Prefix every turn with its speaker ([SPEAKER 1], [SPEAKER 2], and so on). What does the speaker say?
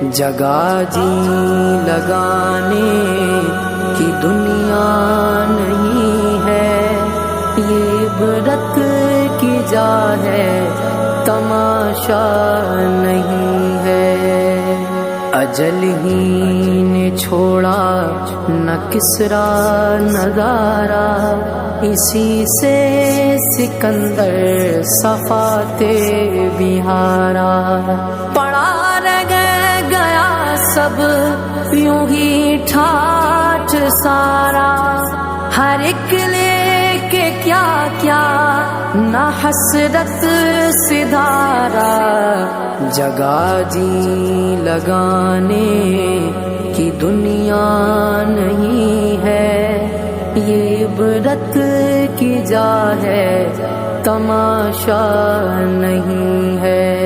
[SPEAKER 1] جگہ جی لگانے کی دنیا نہیں ہے، یہ عبرت کی جا ہے، تماشا نہیں ہے۔ اجل ہی نے چھوڑا نہ کسرا نگارا، اسی سے سکندر صفات بہارا۔ پڑا رہ گیا سب یوں ہی ٹھاٹھ سارا، ہر ایک لے کے کیا کیا نہ حسرت سدھارا۔ جگہ جی لگانے کی دنیا نہیں ہے، یہ عبرت کی جا ہے، تماشا نہیں ہے۔